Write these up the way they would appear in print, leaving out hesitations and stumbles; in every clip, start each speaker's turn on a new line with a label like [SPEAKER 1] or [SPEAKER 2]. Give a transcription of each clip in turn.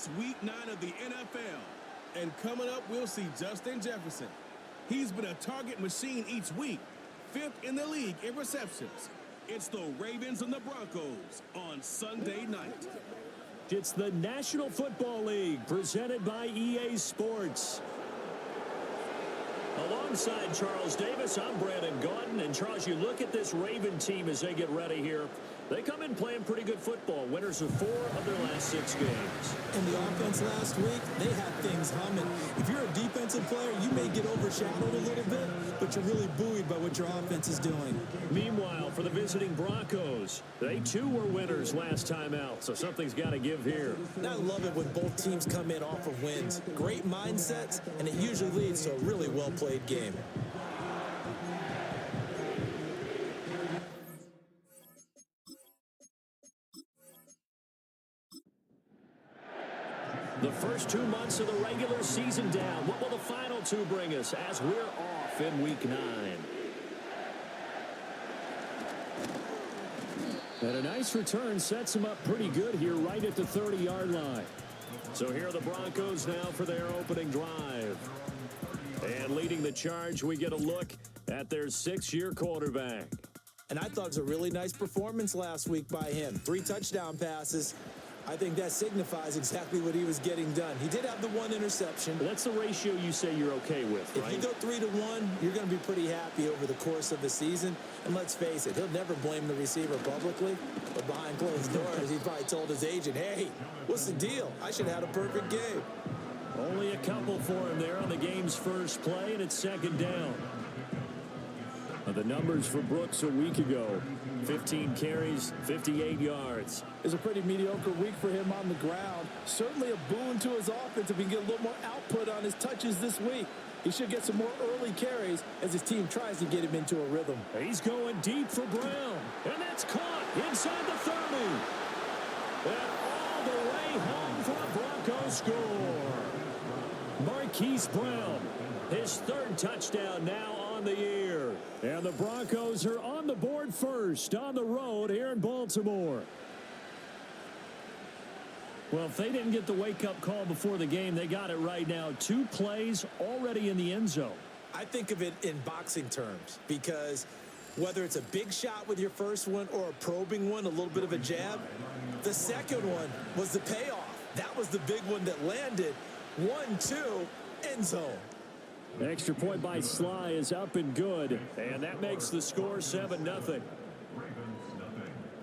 [SPEAKER 1] It's week 9 of the NFL. And coming up, we'll see Justin Jefferson. He's been a target machine each week, 5th in the league in receptions. It's the Ravens and the Broncos on Sunday night.
[SPEAKER 2] It's the National Football League presented by EA Sports. Alongside Charles Davis, I'm Brandon Gaudin. And Charles, you look at this Raven team as they get ready here. They come in playing pretty good football. Winners of 4 of their last 6 games.
[SPEAKER 3] And the offense last week, they had things humming. If you're a defensive player, you may get overshadowed a little bit, but you're really buoyed by what your offense is doing.
[SPEAKER 2] Meanwhile, for the visiting Broncos, they too were winners last time out, so something's got to give here.
[SPEAKER 3] And I love it when both teams come in off of wins. Great mindsets, and it usually leads to a really well-played game.
[SPEAKER 2] The first 2 months of the regular season down. What will the final 2 bring us as we're off in week 9? And a nice return sets them up pretty good here right at the 30-yard line. So here are the Broncos now for their opening drive. And leading the charge, we get a look at their 6-year quarterback.
[SPEAKER 3] And I thought it was a really nice performance last week by him. 3 touchdown passes. I think that signifies exactly what he was getting done. He did have the 1 interception.
[SPEAKER 2] That's the ratio you say you're okay with, right?
[SPEAKER 3] If you go 3-to-1, you're going to be pretty happy over the course of the season. And let's face it, he'll never blame the receiver publicly. But behind closed doors, he probably told his agent, hey, what's the deal? I should have had a perfect game.
[SPEAKER 2] Only a couple for him there on the game's first play, and it's 2nd down. The numbers for Brooks a week ago, 15 carries, 58 yards.
[SPEAKER 4] It's a pretty mediocre week for him on the ground. Certainly a boon to his offense if he can get a little more output on his touches this week. He should get some more early carries as his team tries to get him into a rhythm.
[SPEAKER 2] He's going deep for Brown, and that's caught inside the 30. And all the way home for a Broncos score. Marquise Brown, his 3rd touchdown now on the year. And the Broncos are on the board first on the road here in Baltimore. Well, if they didn't get the wake-up call before the game, they got it right now. 2 plays already in the end zone.
[SPEAKER 3] I think of it in boxing terms because whether it's a big shot with your first one or a probing one, a little bit of a jab, the second one was the payoff. That was the big one that landed. 1-2, end zone.
[SPEAKER 2] The extra point by Sly is up and good, and that makes the score 7-0.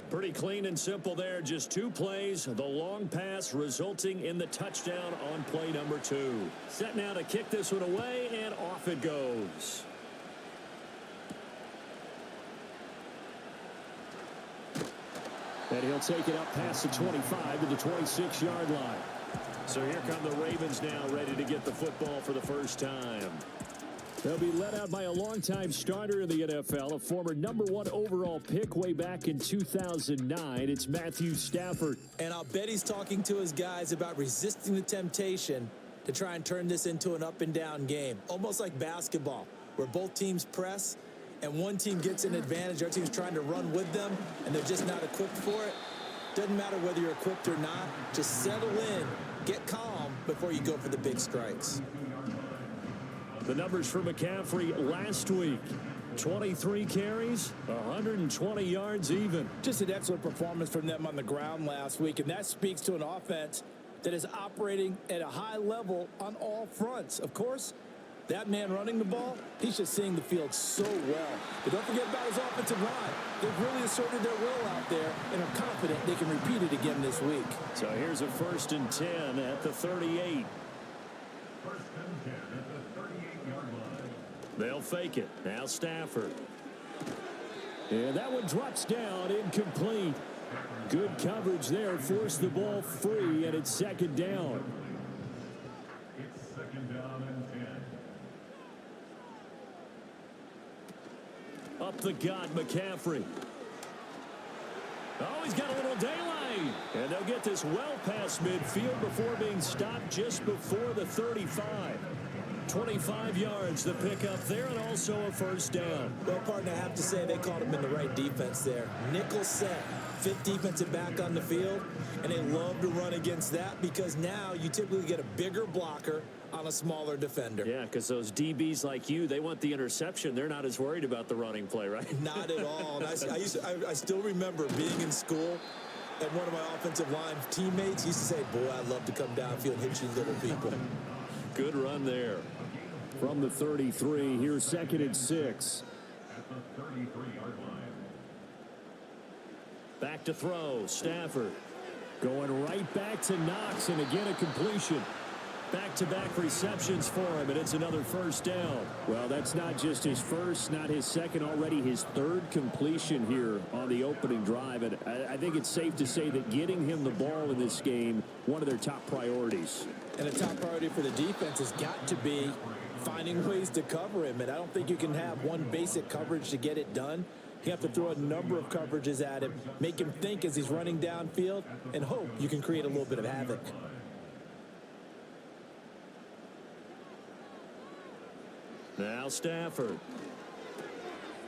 [SPEAKER 2] Pretty clean and simple there. Just 2 plays, the long pass resulting in the touchdown on play number 2. Set now to kick this one away, and off it goes. And he'll take it up past the 25 to the 26-yard line. So here come the Ravens now, ready to get the football for the first time. They'll be led out by a longtime starter in the NFL, a former #1 overall pick way back in 2009. It's Matthew Stafford.
[SPEAKER 3] And I'll bet he's talking to his guys about resisting the temptation to try and turn this into an up-and-down game, almost like basketball, where both teams press and one team gets an advantage, the other team's trying to run with them, and they're just not equipped for it. Doesn't matter whether you're equipped or not. Just settle in, get calm before you go for the big strikes.
[SPEAKER 2] The numbers for McCaffrey last week. 23 carries, 120 yards even.
[SPEAKER 4] Just an excellent performance from them on the ground last week, and that speaks to an offense that is operating at a high level on all fronts. Of course, that man running the ball, he's just seeing the field so well. But don't forget about his offensive line. They've really asserted their will out there and are confident they can repeat it again this week.
[SPEAKER 2] So here's a 1st and 10 at the 38. They'll fake it. Now Stafford. And that one drops down, incomplete. Good coverage there. Forced the ball free, and it's 2nd down.
[SPEAKER 5] It's 2nd down and 10.
[SPEAKER 2] Up the gut, McCaffrey. Oh, he's got a little daylight. And they'll get this well past midfield before being stopped just before the 35. 25 yards to pick up there, and also a 1st down.
[SPEAKER 3] Well, partner, I have to say they caught him in the right defense there. Nickel set, fifth defensive back on the field, and they love to run against that because now you typically get a bigger blocker on a smaller defender.
[SPEAKER 2] Yeah, because those DBs like you, they want the interception. They're not as worried about the running play, right?
[SPEAKER 3] Not at all. And I still remember being in school, and one of my offensive line teammates used to say, boy, I'd love to come downfield and hit you little people.
[SPEAKER 2] Good run there.
[SPEAKER 6] From the 33, here's 2nd and 6.
[SPEAKER 5] At the 33-yard line.
[SPEAKER 2] Back to throw, Stafford.
[SPEAKER 6] Going right back to Knox, and again a completion.
[SPEAKER 2] Back-to-back receptions for him, and it's another first down.
[SPEAKER 6] Well, that's not just his first, not his second, already his third completion here on the opening drive. And I think it's safe to say that getting him the ball in this game, one of their top priorities.
[SPEAKER 3] And a top priority for the defense has got to be finding ways to cover him. And I don't think you can have one basic coverage to get it done. You have to throw a number of coverages at him, make him think as he's running downfield, and hope you can create a little bit of havoc.
[SPEAKER 2] Now Stafford.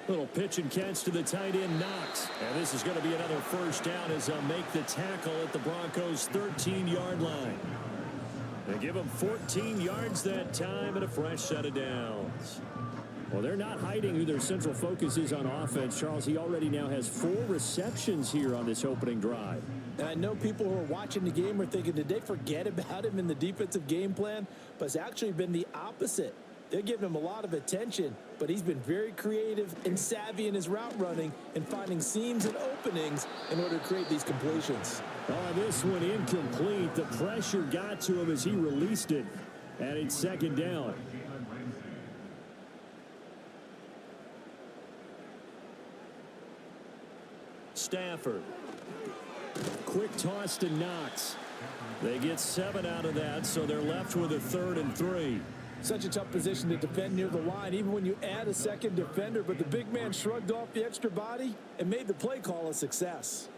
[SPEAKER 2] Little pitch and catch to the tight end, Knox. And this is going to be another first down as they'll make the tackle at the Broncos' 13-yard line. They give them 14 yards that time and a fresh set of downs.
[SPEAKER 6] Well, they're not hiding who their central focus is on offense. Charles, he already now has 4 receptions here on this opening drive.
[SPEAKER 3] And I know people who are watching the game are thinking, did they forget about him in the defensive game plan? But it's actually been the opposite. They're giving him a lot of attention, but he's been very creative and savvy in his route running and finding seams and openings in order to create these completions.
[SPEAKER 6] Oh, this one incomplete. The pressure got to him as he released it, and it's 2nd down.
[SPEAKER 2] Stafford.
[SPEAKER 6] Quick toss to Knox.
[SPEAKER 2] They get 7 out of that, so they're left with a 3rd and 3.
[SPEAKER 3] Such a tough position to defend near the line, even when you add a second defender, but the big man shrugged off the extra body and made the play call a success.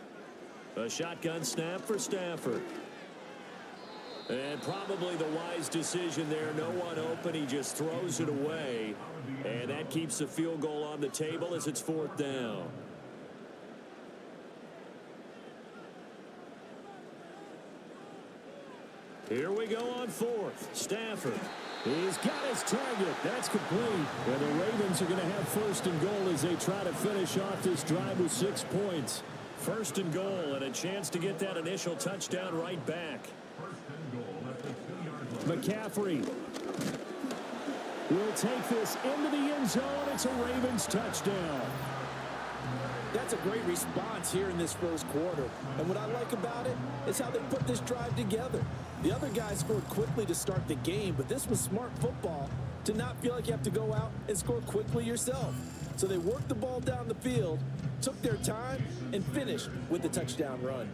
[SPEAKER 2] A shotgun snap for Stafford. And probably the wise decision there. No one open. He just throws it away. And that keeps the field goal on the table as it's 4th down. Here we go on 4th. Stafford.
[SPEAKER 6] He's got his target. That's complete. And the Ravens are going to have 1st and goal as they try to finish off this drive with 6 points.
[SPEAKER 2] 1st and goal and a chance to get that initial touchdown right back.
[SPEAKER 6] McCaffrey will take this into the end zone. It's a Ravens touchdown.
[SPEAKER 3] That's a great response here in this first quarter. And what I like about it is how they put this drive together. The other guys scored quickly to start the game, but this was smart football to not feel like you have to go out and score quickly yourself. So they worked the ball down the field, took their time, and finished with the touchdown run.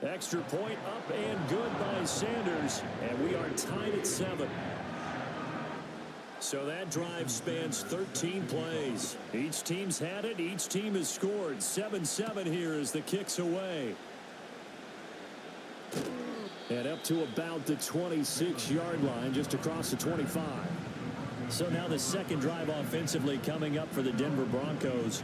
[SPEAKER 2] Extra point up and good by Sanders, and we are tied at 7. So that drive spans 13 plays. Each team's had it. Each team has scored. 7-7 here as the kick's away.
[SPEAKER 6] And up to about the 26-yard line, just across the 25.
[SPEAKER 2] So now the second drive offensively coming up for the Denver Broncos.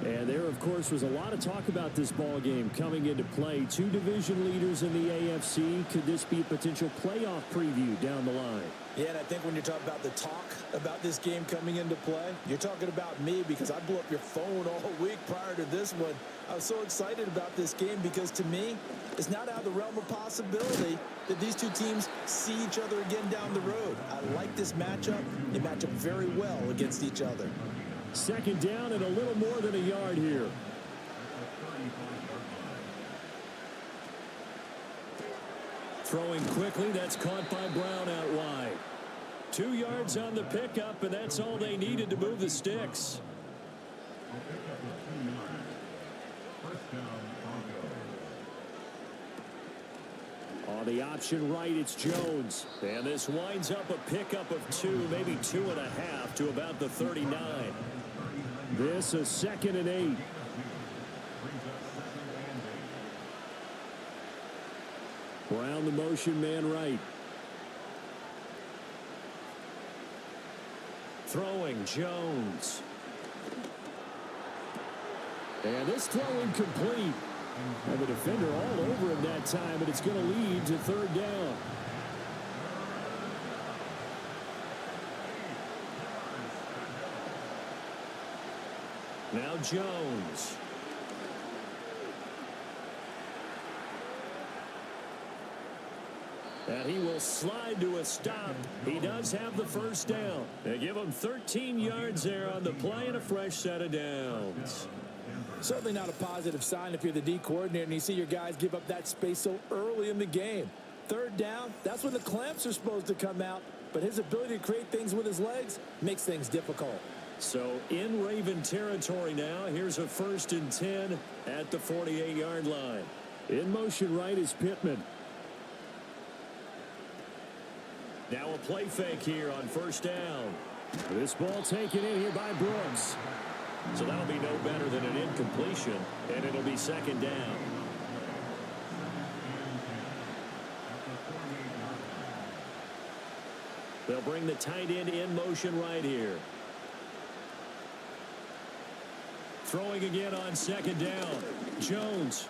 [SPEAKER 6] And there, of course, was a lot of talk about this ball game coming into play. 2 division leaders in the AFC. Could this be a potential playoff preview down the line?
[SPEAKER 3] Yeah, and I think when you're talking about the talk about this game coming into play, you're talking about me because I blew up your phone all week prior to this one. I was so excited about this game because to me, it's not out of the realm of possibility that these two teams see each other again down the road. I like this matchup. They match up very well against each other.
[SPEAKER 6] 2nd down and a little more than a yard here.
[SPEAKER 2] Throwing quickly, that's caught by Brown out wide. 2 yards on the pickup, and that's all they needed to move the sticks.
[SPEAKER 6] On the option right, it's Jones.
[SPEAKER 2] And this winds up a pickup of 2, maybe 2.5 to about the 39.
[SPEAKER 6] This a 2nd and 8. Brown the motion man right.
[SPEAKER 2] Throwing Jones.
[SPEAKER 6] And this throw incomplete. And the defender all over him that time, and it's going to lead to third down.
[SPEAKER 2] Now Jones. And he will slide to a stop. He does have the first down. They give him 13 yards there on the play and a fresh set of downs.
[SPEAKER 4] Certainly not a positive sign if you're the D coordinator and you see your guys give up that space so early in the game. Third down, that's when the clamps are supposed to come out, but his ability to create things with his legs makes things difficult.
[SPEAKER 2] So in Raven territory now, here's a 1st and 10 at the 48-yard line.
[SPEAKER 6] In motion right is Pittman.
[SPEAKER 2] Now a play fake here on 1st down.
[SPEAKER 6] This ball taken in here by Brooks.
[SPEAKER 2] So that'll be no better than an incompletion, and it'll be 2nd down. They'll bring the tight end in motion right here. Throwing again on 2nd down. Jones.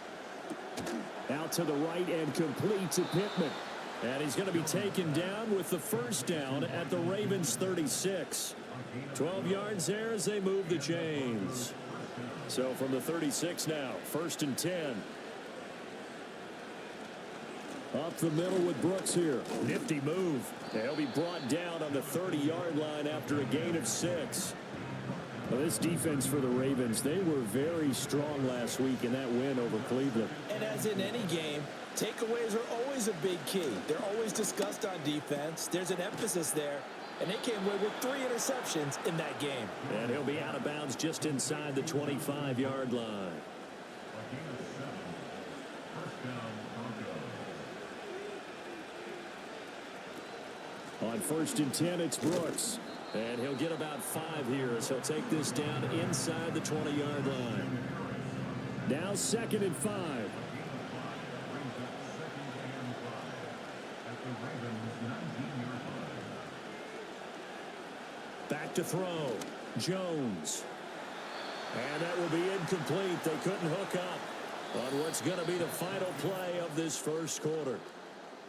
[SPEAKER 6] Out to the right and complete to Pittman.
[SPEAKER 2] And he's going to be taken down with the 1st down at the Ravens 36. 12 yards there as they move the chains. So from the 36 now, 1st and 10.
[SPEAKER 6] Up the middle with Brooks here.
[SPEAKER 2] Nifty move. And he'll be brought down on the 30-yard line after a gain of 6.
[SPEAKER 6] Well, this defense for the Ravens, they were very strong last week in that win over Cleveland.
[SPEAKER 3] And as in any game, takeaways are always a big key. They're always discussed on defense. There's an emphasis there. And they came away with 3 interceptions in that game.
[SPEAKER 2] And he'll be out of bounds just inside the 25-yard line.
[SPEAKER 6] On 1st and 10, it's Brooks.
[SPEAKER 2] And he'll get about 5 here as he'll take this down inside the 20-yard line.
[SPEAKER 6] Now 2nd and 5.
[SPEAKER 2] Back to throw. Jones. And that will be incomplete. They couldn't hook up on what's going to be the final play of this first quarter.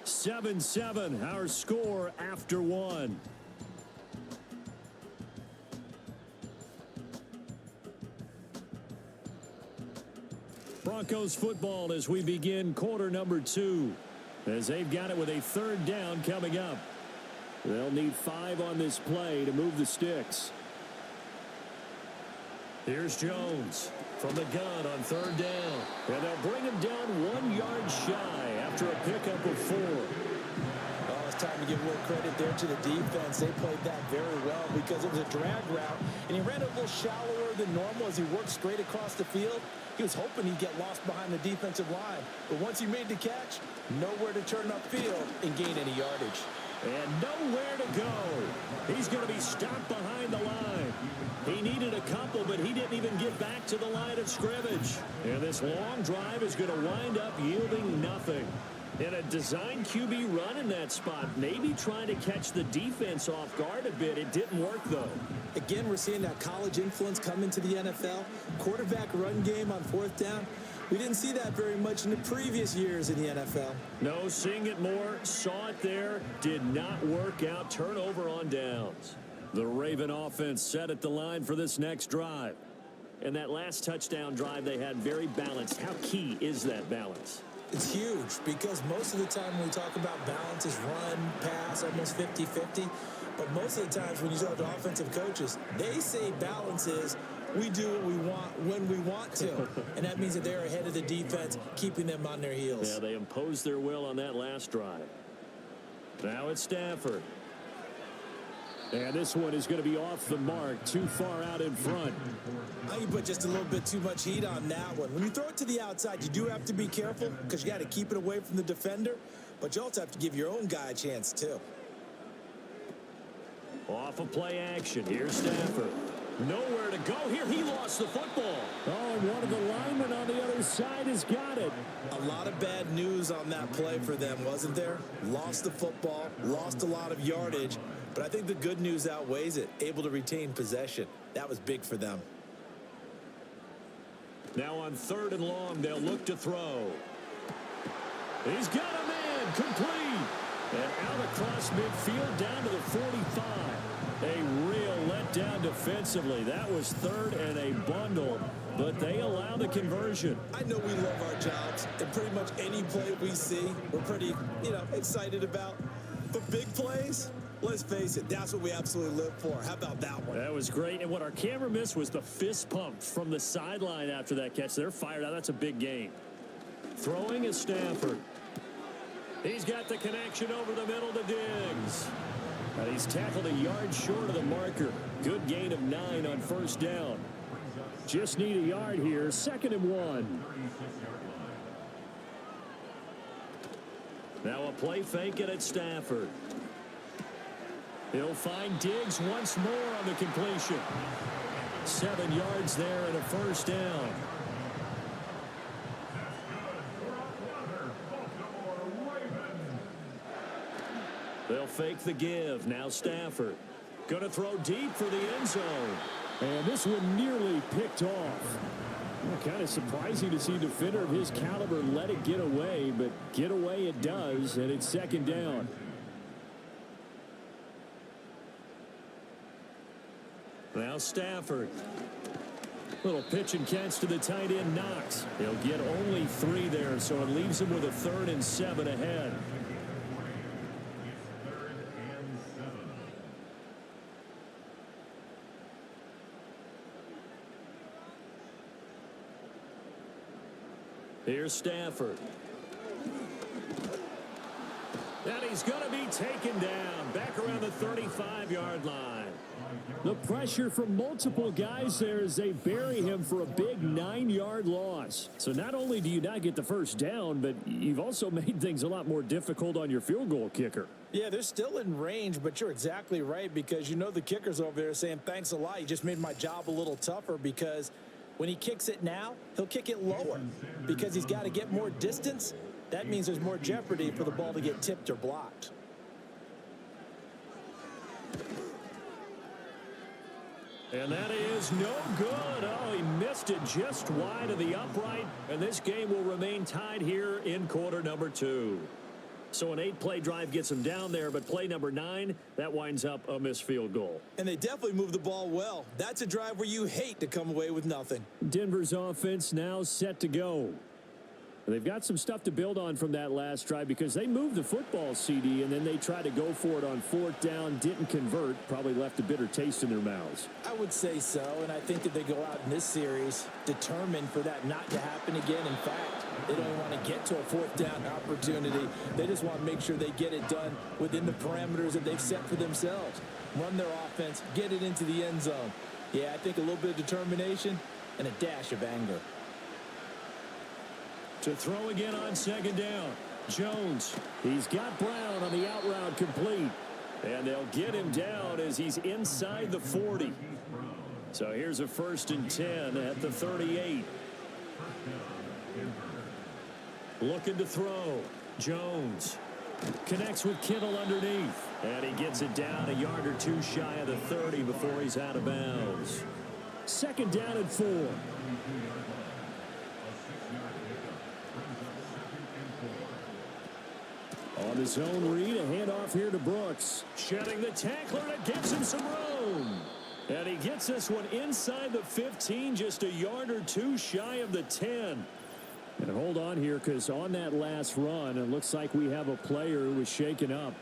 [SPEAKER 6] 7-7, our score after 1.
[SPEAKER 2] Broncos football as we begin quarter number 2. As they've got it with a 3rd down coming up.
[SPEAKER 6] They'll need 5 on this play to move the sticks.
[SPEAKER 2] Here's Jones from the gun on 3rd down. And they'll bring him down 1 yard shy after a pickup of 4.
[SPEAKER 3] Oh, it's time to give a little credit there to the defense. They played that very well because it was a drag route, and he ran a little shallower than normal as he worked straight across the field. He was hoping he'd get lost behind the defensive line. But once he made the catch, nowhere to turn upfield and gain any yardage.
[SPEAKER 2] And nowhere to go. He's going to be stopped behind the line. He needed a couple, but he didn't even get back to the line of scrimmage. And this long drive is going to wind up yielding nothing. And a design QB run in that spot, maybe trying to catch the defense off guard a bit. It didn't work, though.
[SPEAKER 3] Again, we're seeing that college influence come into the NFL. Quarterback run game on 4th down. We didn't see that very much in the previous years in the NFL.
[SPEAKER 2] No, seeing it more, saw it there, did not work out. Turnover on downs. The Raven offense set at the line for this next drive. And that last touchdown drive they had very balanced. How key is that balance?
[SPEAKER 3] It's huge because most of the time when we talk about balance is run, pass, almost 50-50. But most of the times when you talk to offensive coaches, they say balance is we do what we want when we want to. And that means that they're ahead of the defense, keeping them on their heels.
[SPEAKER 2] Yeah, they imposed their will on that last drive. Now it's Stafford.
[SPEAKER 6] And this one is going to be off the mark, too far out in front.
[SPEAKER 3] I think you put just a little bit too much heat on that one. When you throw it to the outside, you do have to be careful because you got to keep it away from the defender. But you also have to give your own guy a chance, too.
[SPEAKER 2] Off of play action. Here's Stafford. Nowhere to go here. He lost the football.
[SPEAKER 6] Oh, and one of the linemen on the other side has got it.
[SPEAKER 3] A lot of bad news on that play for them, wasn't there? Lost the football, lost a lot of yardage, But I think the good news outweighs it. Able to retain possession. That was big for them.
[SPEAKER 2] Now on 3rd and long, they'll look to throw. He's got a man, complete. And out across midfield down to the 45. A real letdown defensively. That was 3rd and a bundle, but they allow the conversion.
[SPEAKER 3] I know we love our jobs, and pretty much any play we see, we're pretty, excited about. But big plays, let's face it, that's what we absolutely live for. How about that one?
[SPEAKER 2] That was great, and what our camera missed was the fist pump from the sideline after that catch. They're fired out. That's a big gain. Throwing is Stafford. He's got the connection over the middle to Diggs. And he's tackled a yard short of the marker. Good gain of 9 on 1st down. Just need a yard here. 2nd and 1. Now a play fake it at Stafford. He'll find Diggs once more on the completion. 7 yards there and a 1st down. They'll fake the give. Now Stafford. Going to throw deep for the end zone.
[SPEAKER 6] And this one nearly picked off. Kind of surprising to see a defender of his caliber let it get away, but get away it does, and it's 2nd down.
[SPEAKER 2] Now Stafford. Little pitch and catch to the tight end Knox. He'll get only 3 there, so it leaves him with a 3rd and 7 ahead. Here's Stafford. And he's going to be taken down back around the 35-yard line.
[SPEAKER 6] The pressure from multiple guys there as they bury him for a big 9-yard loss. So not only do you not get the 1st down, but you've also made things a lot more difficult on your field goal kicker.
[SPEAKER 3] Yeah, they're still in range, but you're exactly right because the kicker's over there saying, thanks a lot. You just made my job a little tougher because when he kicks it now, he'll kick it lower because he's got to get more distance. That means there's more jeopardy for the ball to get tipped or blocked.
[SPEAKER 2] And that is no good. Oh, he missed it just wide of the upright. And this game will remain tied here in quarter number 2. So an 8-play drive gets him down there, but play number 9, that winds up a missed field goal.
[SPEAKER 3] And they definitely moved the ball well. That's a drive where you hate to come away with nothing.
[SPEAKER 6] Denver's offense now set to go. They've got some stuff to build on from that last drive because they moved the football, CD, and then they tried to go for it on 4th down, didn't convert, probably left a bitter taste in their mouths.
[SPEAKER 3] I would say so, and I think that they go out in this series determined for that not to happen again. In fact, they don't want to get to a 4th down opportunity. They just want to make sure they get it done within the parameters that they've set for themselves. Run their offense, get it into the end zone. Yeah, I think a little bit of determination and a dash of anger.
[SPEAKER 2] To throw again on 2nd down. Jones.
[SPEAKER 6] He's got Brown on the out route complete.
[SPEAKER 2] And they'll get him down as he's inside the 40. So here's a 1st and 10 at the 38. Looking to throw. Jones. Connects with Kittle underneath. And he gets it down a yard or 2 shy of the 30 before he's out of bounds.
[SPEAKER 6] 2nd down and 4. On the zone read, a handoff here to Brooks.
[SPEAKER 2] Shedding the tackler, and it gives him some room. And he gets this one inside the 15, just a yard or 2 shy of the 10.
[SPEAKER 6] And hold on here, because on that last run, it looks like we have a player who was shaken up.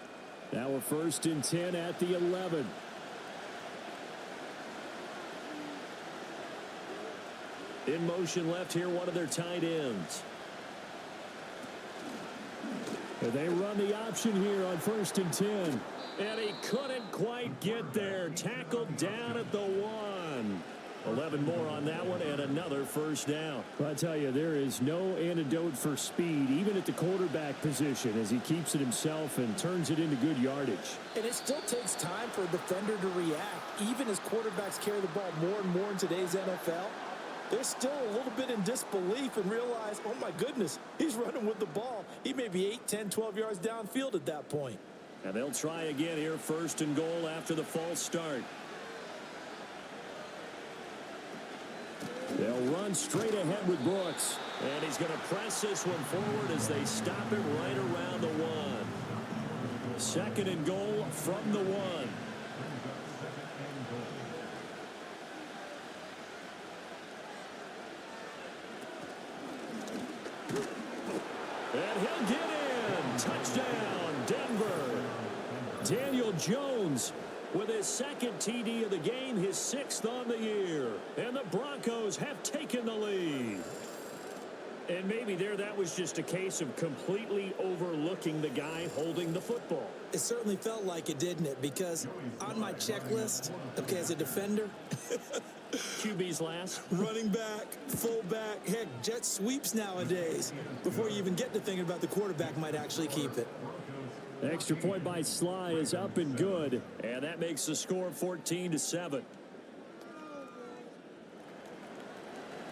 [SPEAKER 6] Now a 1st and 10 at the 11.
[SPEAKER 2] In motion left here, one of their tight ends.
[SPEAKER 6] And they run the option here on 1st and 10.
[SPEAKER 2] And he couldn't quite get there. Tackled down at the 1. 11 more on that one and another 1st down.
[SPEAKER 6] Well, I tell you, there is no antidote for speed, even at the quarterback position, as he keeps it himself and turns it into good yardage.
[SPEAKER 3] And it still takes time for a defender to react. Even as quarterbacks carry the ball more and more in today's NFL, they're still a little bit in disbelief and realize, oh my goodness, he's running with the ball. He may be 8, 10, 12 yards downfield at that point.
[SPEAKER 2] And they'll try again here, first and goal after the false start. They'll run straight ahead with Brooks. And he's going to press this one forward as they stop it right around the 1. Second and goal from the 1. And he'll get in. Touchdown, Denver. Daniel Jones with his second TD of the game, his 6th on the year. And the Broncos have taken the lead. And maybe that was just a case of completely overlooking the guy holding the football.
[SPEAKER 3] It certainly felt like it, didn't it? Because on my checklist, okay, as a defender,
[SPEAKER 2] QB's last.
[SPEAKER 3] running back, fullback, heck, jet sweeps nowadays. Before you even get to thinking about the quarterback might actually keep it.
[SPEAKER 2] Extra point by Sly is up and good. And that makes the score 14-7.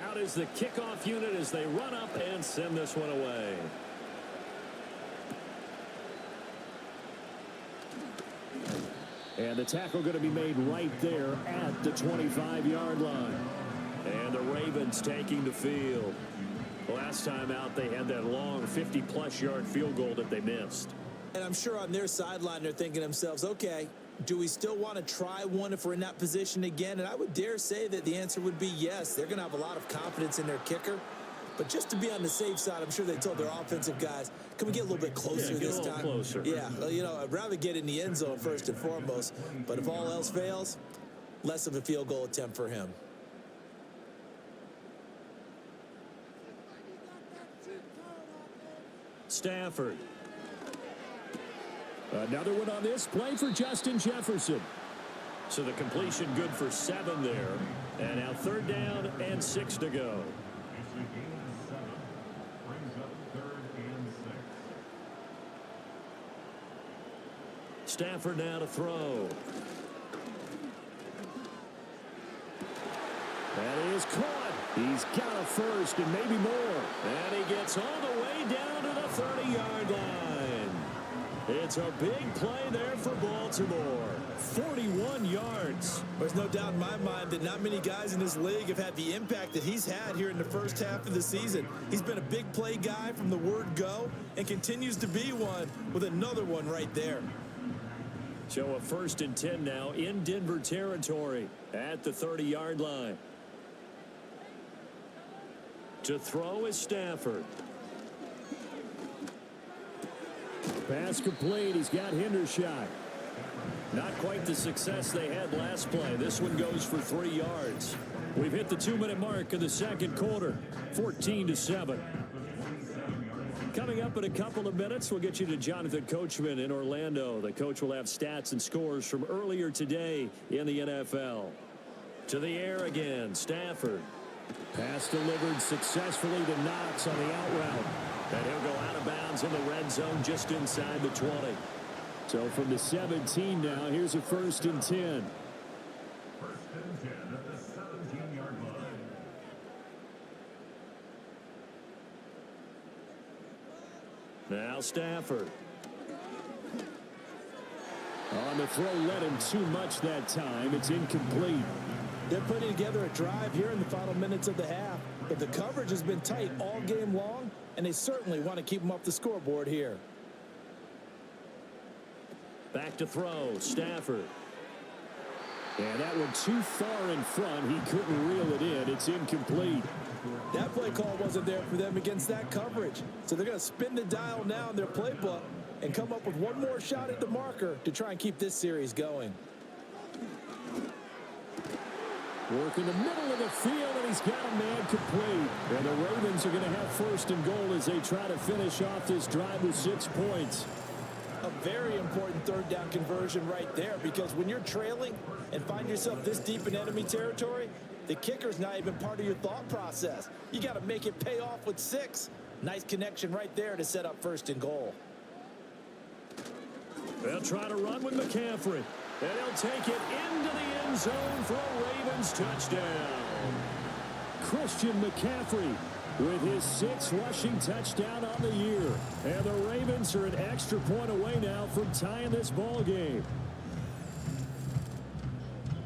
[SPEAKER 2] Out is the kickoff unit as they run up and send this one away. And the tackle going to be made right there at the 25-yard line. And the Ravens taking the field. Last time out, they had that long 50-plus yard field goal that they missed.
[SPEAKER 3] And I'm sure on their sideline, they're thinking to themselves, okay, do we still want to try one if we're in that position again? And I would dare say that the answer would be yes. They're going to have a lot of confidence in their kicker. But just to be on the safe side, I'm sure they told their offensive guys, can we get a little bit closer this time?
[SPEAKER 2] Closer.
[SPEAKER 3] Yeah, you know, I'd rather get in the end zone first and foremost. But if all else fails, less of a field goal attempt for him.
[SPEAKER 2] Stafford.
[SPEAKER 6] Another one on this play for Justin Jefferson.
[SPEAKER 2] So the completion good for 7 there. And now 3rd down and 6 to go.
[SPEAKER 5] It's a gain of 7. Brings up 3rd and 6.
[SPEAKER 2] Stafford now to throw.
[SPEAKER 6] That is caught. He's got a first and maybe more.
[SPEAKER 2] And he gets all the way down to the 30-yard line. It's a big play there for Baltimore. 41 yards.
[SPEAKER 3] There's no doubt in my mind that not many guys in this league have had the impact that he's had here in the first half of the season. He's been a big play guy from the word go and continues to be one with another one right there.
[SPEAKER 2] So a 1st and 10 now in Denver territory at the 30-yard line. To throw is Stafford.
[SPEAKER 6] Pass complete. He's got Hendershot.
[SPEAKER 2] Not quite the success they had last play. This one goes for 3 yards. We've hit the 2-minute mark of the second quarter. 14-7. Coming up in a couple of minutes, we'll get you to Jonathan Coachman in Orlando. The coach will have stats and scores from earlier today in the NFL. To the air again, Stafford.
[SPEAKER 6] Pass delivered successfully to Knox on the out route.
[SPEAKER 2] And he'll go out of bounds in the red zone just inside the 20.
[SPEAKER 6] So from the 17 now, here's a 1st and 10.
[SPEAKER 5] 1st and 10 at the 17-yard line.
[SPEAKER 2] Now Stafford.
[SPEAKER 6] On the throw, led him too much that time. It's incomplete.
[SPEAKER 4] They're putting together a drive here in the final minutes of the half, but the coverage has been tight all game long, and they certainly want to keep them off the scoreboard here.
[SPEAKER 2] Back to throw, Stafford.
[SPEAKER 6] And that one too far in front. He couldn't reel it in. It's incomplete.
[SPEAKER 4] That play call wasn't there for them against that coverage. So they're going to spin the dial now in their playbook and come up with one more shot at the marker to try and keep this series going.
[SPEAKER 6] Work in the middle of the field, and he's got a man complete. And the Ravens are going to have 1st and goal as they try to finish off this drive with 6 points.
[SPEAKER 4] A very important 3rd down conversion right there, because when you're trailing and find yourself this deep in enemy territory, the kicker's not even part of your thought process. You got to make it pay off with 6. Nice connection right there to set up 1st and goal.
[SPEAKER 2] They'll try to run with McCaffrey. And he'll take it into the end zone for a Ravens touchdown.
[SPEAKER 6] Christian McCaffrey with his 6th rushing touchdown on the year. And the Ravens
[SPEAKER 2] Ravens are an extra point away now from tying this ball game.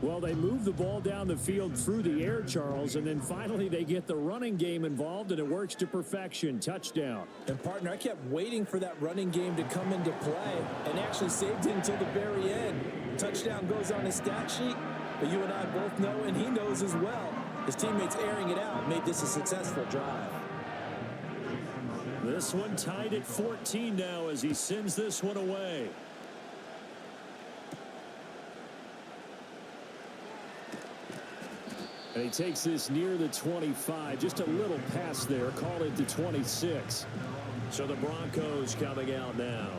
[SPEAKER 2] Well, they move the ball down the field through the air, Charles, and then finally they get the running game involved, and it works to perfection. Touchdown.
[SPEAKER 3] And, partner, I kept waiting for that running game to come into play and actually saved it until the very end. Touchdown goes on his stat sheet, but you and I both know, and he knows as well, his teammates airing it out made this a successful drive.
[SPEAKER 2] This one tied at 14 now as he sends this one away. And he takes this near the 25. Just a little pass there. Call it the 26. So the Broncos coming out now.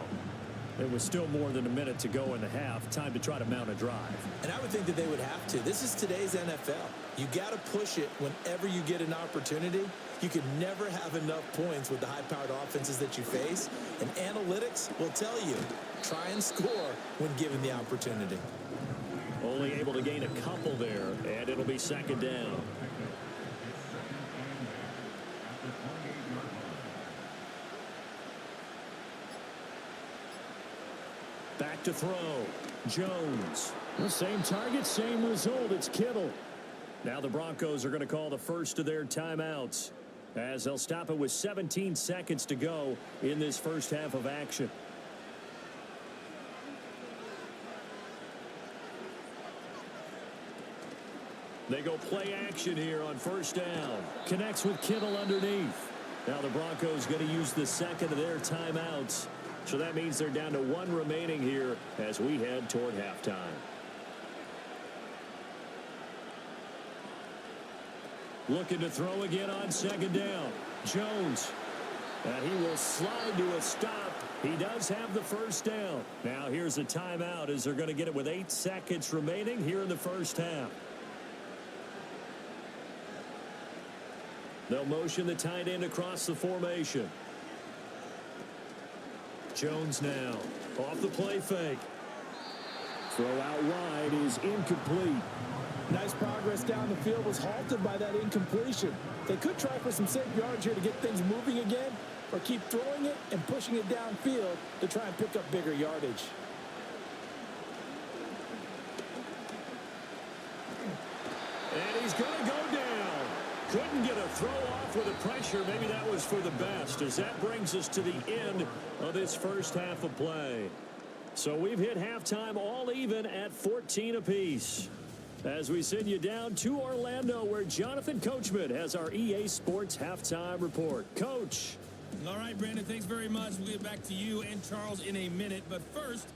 [SPEAKER 2] There was still more than a minute to go in the half. Time to try to mount a drive.
[SPEAKER 3] And I would think that they would have to. This is today's NFL. You got to push it whenever you get an opportunity. You can never have enough points with the high-powered offenses that you face. And analytics will tell you, try and score when given the opportunity.
[SPEAKER 2] Only able to gain a couple there, and it'll be second down. Back to throw. Jones. The same target, same result. It's Kittle. Now the Broncos are going to call the first of their timeouts as they'll stop it with 17 seconds to go in this first half of action. They go play action here on first down. Connects with Kittle underneath. Now the Broncos going to use the second of their timeouts. So that means they're down to one remaining here as we head toward halftime. Looking to throw again on second down. Jones. And he will slide to a stop. He does have the first down. Now here's a timeout as they're going to get it with 8 seconds remaining here in the first half. They'll motion the tight end across the formation. Jones now off the play fake. Throw out wide is incomplete.
[SPEAKER 4] Nice progress down the field was halted by that incompletion. They could try for some safe yards here to get things moving again, or keep throwing it and pushing it downfield to try and pick up bigger yardage.
[SPEAKER 2] And he's going to go down. Couldn't get a throw off with the pressure. Maybe that was for the best, as that brings us to the end of this first half of play. So we've hit halftime all even at 14 apiece. As we send you down to Orlando, where Jonathan Coachman has our EA Sports halftime report. Coach.
[SPEAKER 7] All right, Brandon, thanks very much. We'll get back to you and Charles in a minute. But first,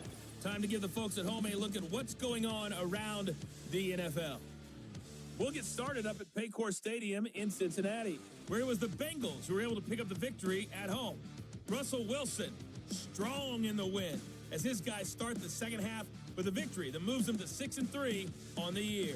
[SPEAKER 7] time to give the folks at home a look at what's going on around the NFL. We'll get started up at Paycor Stadium in Cincinnati, where it was the Bengals who were able to pick up the victory at home. Russell Wilson, strong in the win, as his guys start the second half with a victory that moves them to 6-3 on the year.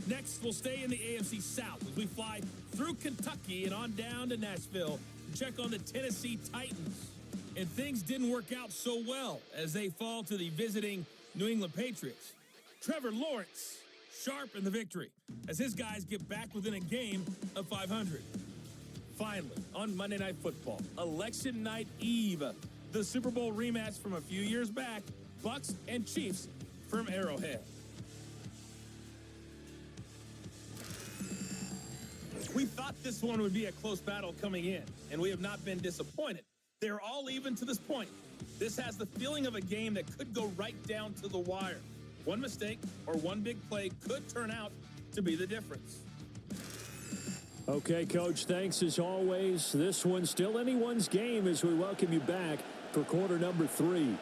[SPEAKER 7] Next, we'll stay in the AFC South as we fly through Kentucky and on down to Nashville to check on the Tennessee Titans. And things didn't work out so well as they fall to the visiting New England Patriots. Trevor Lawrence, sharp in the victory as his guys get back within a game of 500. Finally, on Monday Night Football, Election Night Eve, the Super Bowl rematch from a few years back, Bucs and Chiefs from Arrowhead. We thought this one would be a close battle coming in, and we have not been disappointed. They're all even to this point. This has the feeling of a game that could go right down to the wire. One mistake or one big play could turn out to be the difference.
[SPEAKER 2] Okay, Coach, thanks as always. This one's still anyone's game as we welcome you back for quarter number 3.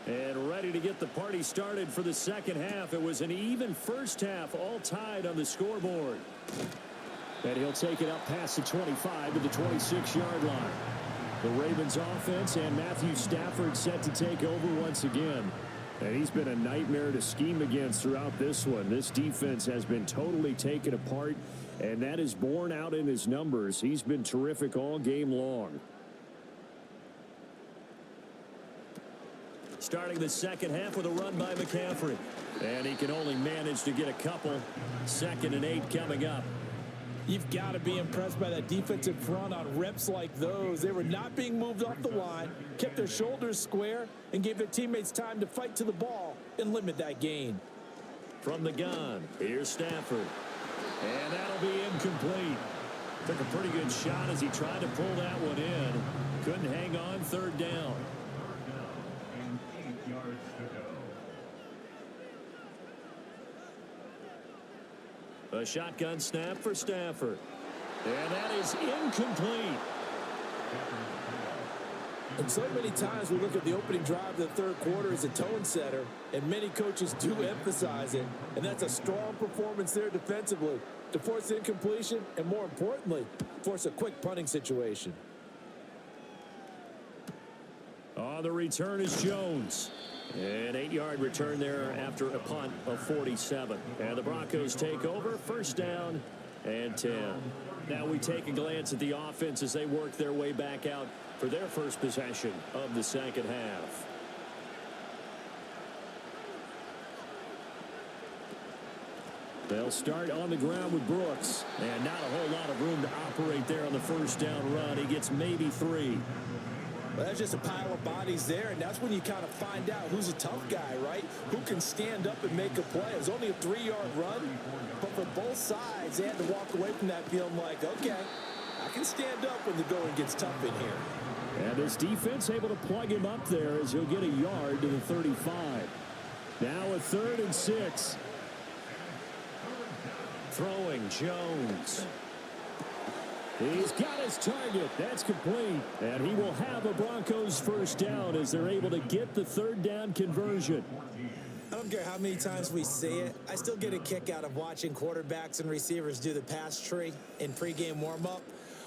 [SPEAKER 2] And ready to get the party started for the second half. It was an even first half, all tied on the scoreboard. And he'll take it up past the 25 to the 26-yard line. The Ravens offense and Matthew Stafford set to take over once again. And he's been a nightmare to scheme against throughout this one. This defense has been totally taken apart, and that is borne out in his numbers. He's been terrific all game long. Starting the second half with a run by McCaffrey. And he can only manage to get a couple. 2nd and 8 coming up.
[SPEAKER 4] You've got to be impressed by that defensive front on reps like those. They were not being moved off the line, kept their shoulders square, and gave their teammates time to fight to the ball and limit that gain.
[SPEAKER 2] From the gun, here's Stafford. And that'll be incomplete. Took a pretty good shot as he tried to pull that one in. Couldn't hang on, third down.
[SPEAKER 5] And 8 yards to go.
[SPEAKER 2] A shotgun snap for Stafford. And that is incomplete.
[SPEAKER 4] And so many times we look at the opening drive of the third quarter as a tone setter, and many coaches do emphasize it. And that's a strong performance there defensively to force incompletion and, more importantly, force a quick punting situation.
[SPEAKER 2] On the return is Jones. An 8-yard return there after a punt of 47. And the Broncos take over, first down and 10. Now we take a glance at the offense as they work their way back out for their first possession of the second half. They'll start on the ground with Brooks. And not a whole lot of room to operate there on the first down run. He gets maybe 3.
[SPEAKER 3] Well, that's just a pile of bodies there, and that's when you kind of find out who's a tough guy, right? Who can stand up and make a play. It was only a 3-yard run, but for both sides, they had to walk away from that feeling like, okay, I can stand up when the going gets tough in here.
[SPEAKER 2] And this defense able to plug him up there as he'll get a yard to the 35. Now a 3rd and 6. Throwing Jones. He's got his target. That's complete. And he will have a Broncos first down as they're able to get the third down conversion.
[SPEAKER 3] I don't care how many times we see it. I still get a kick out of watching quarterbacks and receivers do the pass tree in pregame warm-up.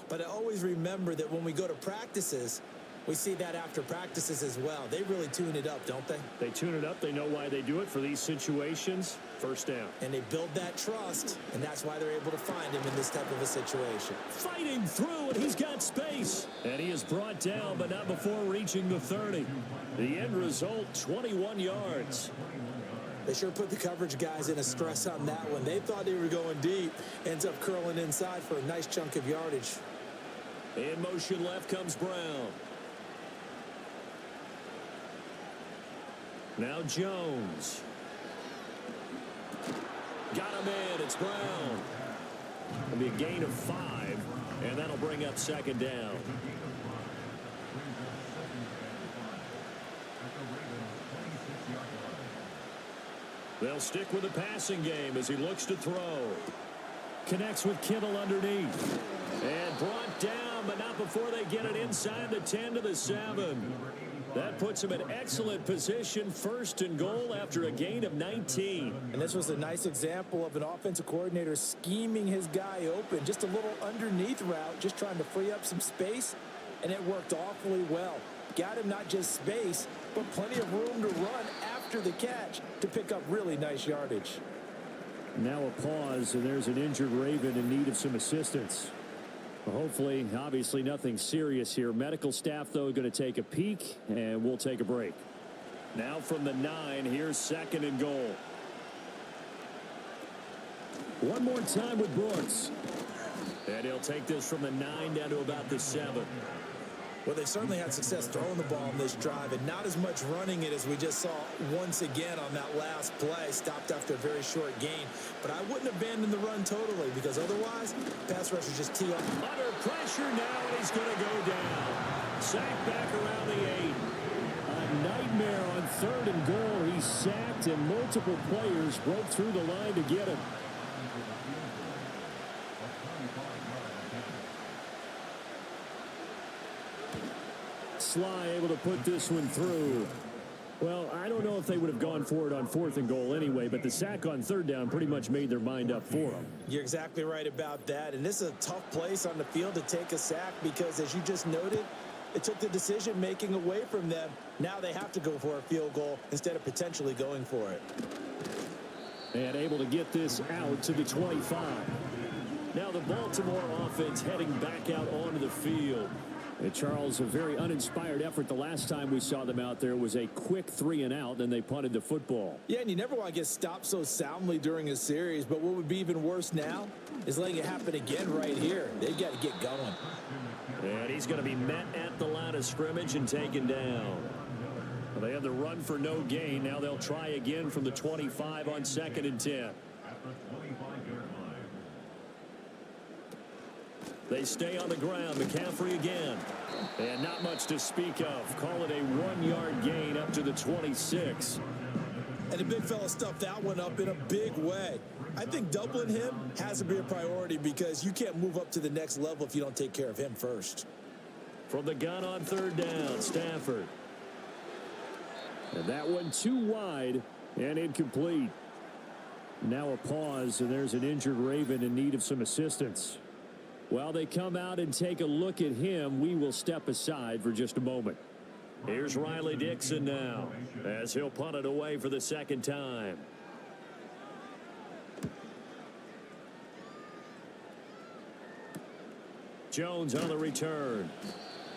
[SPEAKER 3] But I always remember that when we go to practices, we see that after practices as well. They really tune it up, don't they?
[SPEAKER 2] They tune it up. They know why they do it for these situations. First down.
[SPEAKER 3] And they build that trust, and that's why they're able to find him in this type of a situation.
[SPEAKER 2] Fighting through, and he's got space. And he is brought down, but not before reaching the 30. The end result, 21 yards.
[SPEAKER 3] They sure put the coverage guys in a stress on that one. They thought they were going deep. Ends up curling inside for a nice chunk of yardage.
[SPEAKER 2] In motion left comes Brown. Now Jones. Got him in. It's Brown. It'll be a gain of 5, and that'll bring up second down. They'll stick with the passing game as he looks to throw. Connects with Kittle underneath. And brought down, but not before they get it inside the 10 to the 7. That puts him in excellent position, first and goal after a gain of 19.
[SPEAKER 3] And this was a nice example of an offensive coordinator scheming his guy open. Just a little underneath route, just trying to free up some space, and it worked awfully well. Got him not just space, but plenty of room to run after the catch to pick up really nice yardage.
[SPEAKER 2] Now a pause, and there's an injured Raven in need of some assistance. Hopefully, obviously nothing serious here. Medical staff, though, going to take a peek, and we'll take a break. Now from the 9, here's second and goal. One more time with Brooks. And he'll take this from the 9 down to about the 7.
[SPEAKER 3] Well, they certainly had success throwing the ball in this drive, and not as much running it as we just saw once again on that last play. Stopped after a very short gain. But I wouldn't abandon the run totally, because otherwise, pass rushers just tee up.
[SPEAKER 2] Under pressure now, and he's going to go down. Sacked back around the 8. A nightmare on third and goal. He's sacked, and multiple players broke through the line to get him. Sly able to put this one through. Well, I don't know if they would have gone for it on 4th and goal anyway, but the sack on 3rd down pretty much made their mind up for them.
[SPEAKER 3] You're exactly right about that, and this is a tough place on the field to take a sack because, as you just noted, it took the decision-making away from them. Now they have to go for a field goal instead of potentially going for it.
[SPEAKER 2] And able to get this out to the 25. Now the Baltimore offense heading back out onto the field.
[SPEAKER 6] Charles, a very uninspired effort. The last time we saw them out there was a quick 3-and-out, then they punted the football.
[SPEAKER 3] Yeah, and you never want to get stopped so soundly during a series, but what would be even worse now is letting it happen again right here. They've got to get going.
[SPEAKER 6] And he's going to be met at the line of scrimmage and taken down. Well, they had the run for no gain. Now they'll try again from the 25 on 2nd and 10. They stay on the ground. McCaffrey again. And not much to speak of. Call it a 1-yard gain up to the 26.
[SPEAKER 3] And the big fella stuffed that one up in a big way. I think doubling him has to be a priority because you can't move up to the next level if you don't take care of him first.
[SPEAKER 6] From the gun on 3rd down, Stafford. And that one too wide and incomplete. Now a pause, and there's an injured Raven in need of some assistance. While they come out and take a look at him, we will step aside for just a moment. Here's Riley Dixon now as he'll punt it away for the 2nd time. Jones on the return.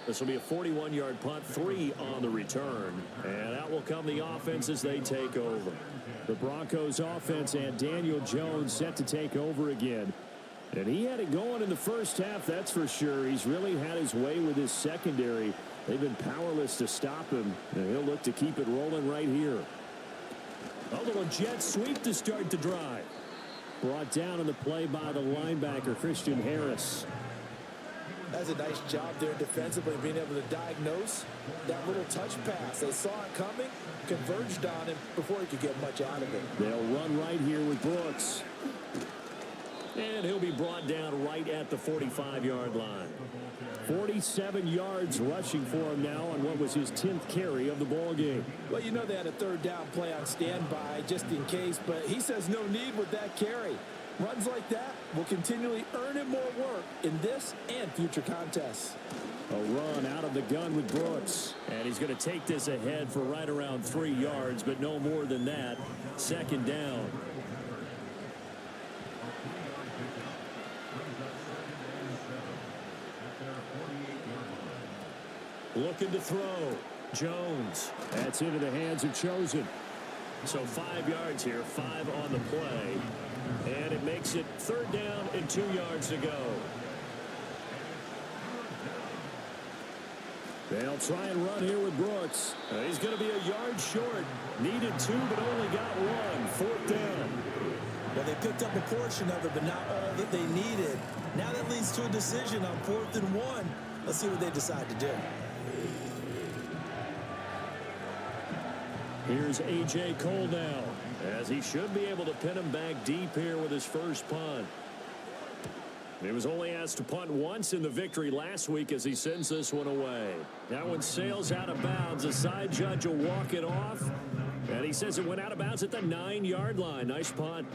[SPEAKER 6] This will be a 41-yard punt, 3 on the return. And out will come the offense as they take over. The Broncos offense and Daniel Jones set to take over again. And he had it going in the first half, that's for sure. He's really had his way with his secondary. They've been powerless to stop him, and he'll look to keep it rolling right here. A little jet sweep to start the drive. Brought down on the play by the linebacker, Christian Harris.
[SPEAKER 3] That's a nice job there defensively, being able to diagnose that little touch pass. They saw it coming, converged on him before he could get much out of it.
[SPEAKER 6] They'll run right here with Brooks. And he'll be brought down right at the 45-yard line. 47 yards rushing for him now on what was his 10th carry of the ball game.
[SPEAKER 3] Well, you know they had a 3rd down play on standby just in case, but he says no need with that carry. Runs like that will continually earn him more work in this and future contests.
[SPEAKER 6] A run out of the gun with Brooks. And he's going to take this ahead for right around 3 yards, but no more than that. 2nd down. Looking to throw. Jones. That's into the hands of Chosen. So 5 yards here, 5 on the play. And it makes it 3rd down and 2 yards to go. They'll try and run here with Brooks. He's going to be a yard short. Needed 2, but only got 1. 4th down.
[SPEAKER 3] Well, they picked up a portion of it, but not all that they needed. Now that leads to a decision on 4th and 1. Let's see what they decide to do.
[SPEAKER 6] Here's A.J. Cole now, as he should be able to pin him back deep here with his first punt. He was only asked to punt once in the victory last week as he sends this one away. That one sails out of bounds. The side judge will walk it off, and he says it went out of bounds at the 9-yard line. Nice punt.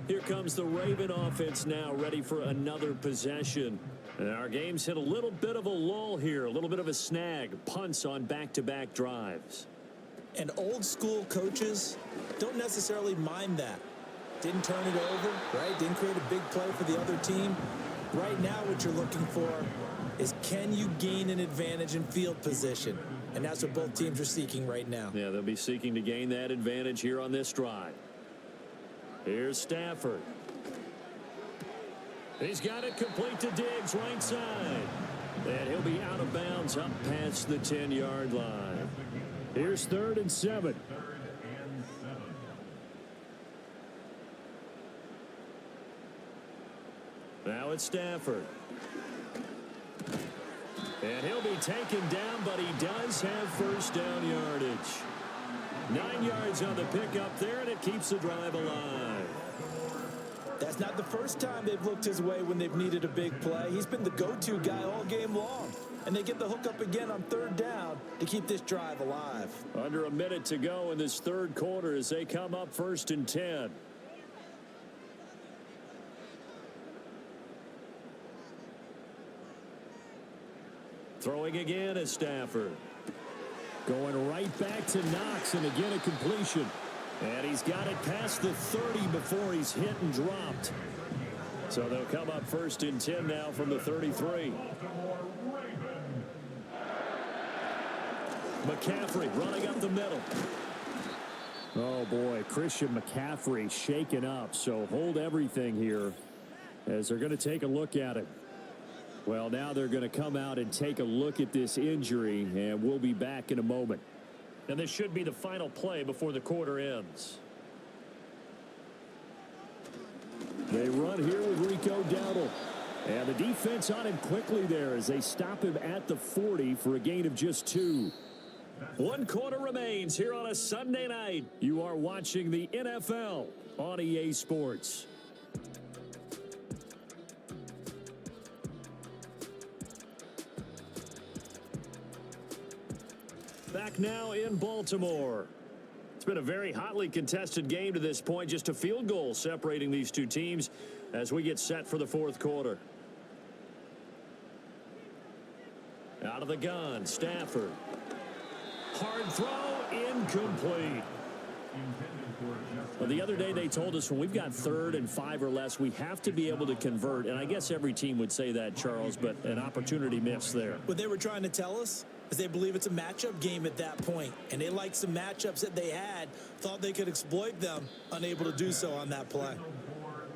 [SPEAKER 6] Here comes the Raven offense now, ready for another possession. And our game's hit a little bit of a lull here, a little bit of a snag. Punts on back-to-back drives.
[SPEAKER 3] And old school coaches don't necessarily mind that. Didn't turn it over, right? Didn't create a big play for the other team. Right now what you're looking for is, can you gain an advantage in field position? And that's what both teams are seeking right now.
[SPEAKER 6] Yeah, they'll be seeking to gain that advantage here on this drive. Here's Stafford. He's got it complete to Diggs, right side. And he'll be out of bounds up past the 10-yard line. Here's 3rd and 7. Now it's Stafford. And he'll be taken down, but he does have first down yardage. 9 yards on the pickup there, and it keeps the drive alive.
[SPEAKER 3] That's not the first time they've looked his way when they've needed a big play. He's been the go-to guy all game long. And they get the hook up again on 3rd down to keep this drive alive.
[SPEAKER 6] Under a minute to go in this 3rd quarter as they come up 1st and 10. Throwing again is Stafford. Going right back to Knox, and again a completion. And he's got it past the 30 before he's hit and dropped. So they'll come up 1st and 10 now from the 33.
[SPEAKER 2] McCaffrey running up the middle. Oh, boy, Christian McCaffrey shaken up, so hold everything here as they're going to take a look at it. Well, now they're going to come out and take a look at this injury, and we'll be back in a moment. And this should be the final play before the quarter ends. They run here with Rico Dowdle. And the defense on him quickly there as they stop him at the 40 for a gain of just 2. 1 quarter remains here on a Sunday night. You are watching the NFL on EA Sports. Back now in Baltimore. It's been a very hotly contested game to this point. Just a field goal separating these two teams as we get set for the 4th quarter. Out of the gun, Stafford. Hard throw, incomplete. Well, the other day they told us when we've got 3rd and 5 or less, we have to be able to convert. And I guess every team would say that, Charles, but an opportunity missed there.
[SPEAKER 3] What they were trying to tell us is they believe it's a matchup game at that point. And they liked some matchups that they had, thought they could exploit them, unable to do so on that play.